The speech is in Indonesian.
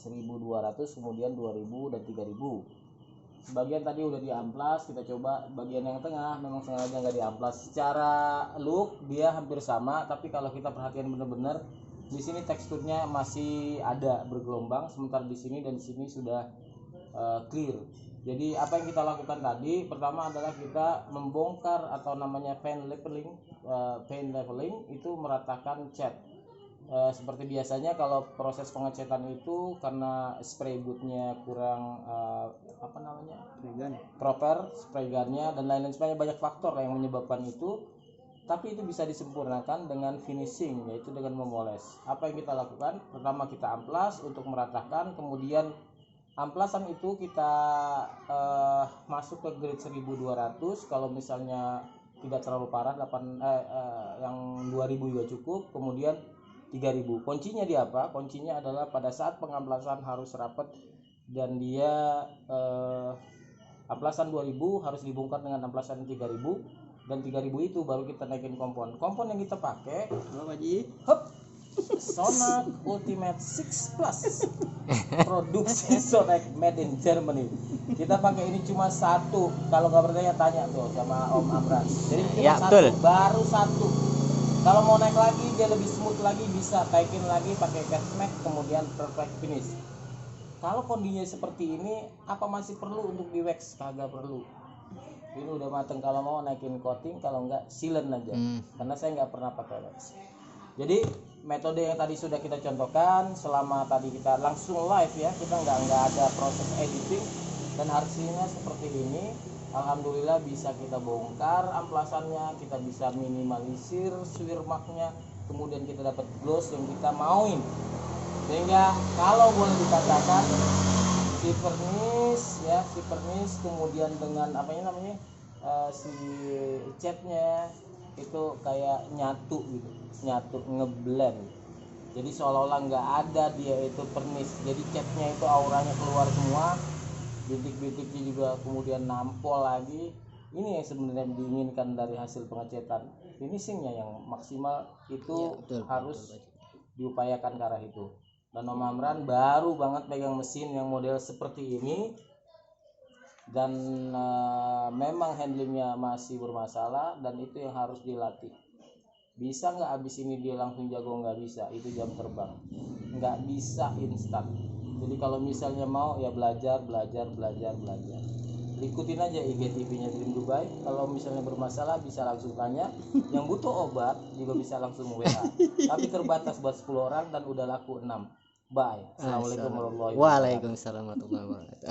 1.200, kemudian 2.000 dan 3.000. Sebagian tadi udah diamplas, kita coba bagian yang tengah memang sengaja nggak diamplas. Secara look dia hampir sama, tapi kalau kita perhatian benar-benar di sini teksturnya masih ada bergelombang, sementara di sini dan di sini sudah clear. Jadi apa yang kita lakukan tadi, pertama adalah kita membongkar atau namanya paint leveling itu meratakan cat. Seperti biasanya kalau proses pengecatan itu karena spray bootnya kurang proper, spray gunnya dan lain-lain sebagainya, banyak faktor yang menyebabkan itu. Tapi itu bisa disempurnakan dengan finishing, yaitu dengan memoles. Apa yang kita lakukan? Pertama kita amplas untuk meratakan, kemudian amplasan itu kita masuk ke grade 1.200. Kalau misalnya tidak terlalu parah, yang 2.000 juga cukup. Kemudian 3.000. Kuncinya di apa? Kuncinya adalah pada saat pengamplasan harus rapat, dan dia amplasan 2.000 harus dibongkar dengan amplasan 3.000, dan 3.000 itu baru kita naikin kompon yang kita pakai. Sonac Ultimate 6 Plus produksi Sonac made in Germany. Kita pakai ini cuma satu. Kalau nggak percaya tanya tuh sama Om Amran. Jadi cuma satu, baru satu. Kalau mau naik lagi dia lebih smooth lagi, bisa taikin lagi pakai catmac, kemudian perfect finish. Kalau kondisinya seperti ini, apa masih perlu untuk di wax? Kagak perlu. Ini udah mateng. Kalau mau naikin coating, kalau enggak sealant aja. Karena saya nggak pernah pakai wax. Jadi metode yang tadi sudah kita contohkan selama tadi kita langsung live ya, kita nggak ada proses editing, dan hasilnya seperti ini. Alhamdulillah bisa kita bongkar amplasannya, kita bisa minimalisir swir marknya, kemudian kita dapat gloss yang kita mauin. Sehingga kalau boleh dikatakan si vernish kemudian dengan si catnya itu kayak nyatu ngeblend. Jadi seolah-olah nggak ada dia itu vernish, jadi catnya itu auranya keluar semua, bintik-bintiknya juga kemudian nampol lagi. Ini yang sebenarnya diinginkan dari hasil pengecatan. Finishingnya yang maksimal itu harus diupayakan ke arah itu. Dan Om Amran baru banget pegang mesin yang model seperti ini, dan memang handlingnya masih bermasalah, dan itu yang harus dilatih. Bisa nggak abis ini dia langsung jago? Nggak bisa, itu jam terbang, nggak bisa instan. Jadi kalau misalnya mau ya belajar. Ikutin aja IGTV-nya Dream Dubai. Kalau misalnya bermasalah bisa langsung tanya. Yang butuh obat juga bisa langsung WA. Tapi terbatas buat 10 orang dan udah laku 6. Bye. Assalamualaikum warahmatullahi wabarakatuh. Waalaikumsalam warahmatullahi wabarakatuh.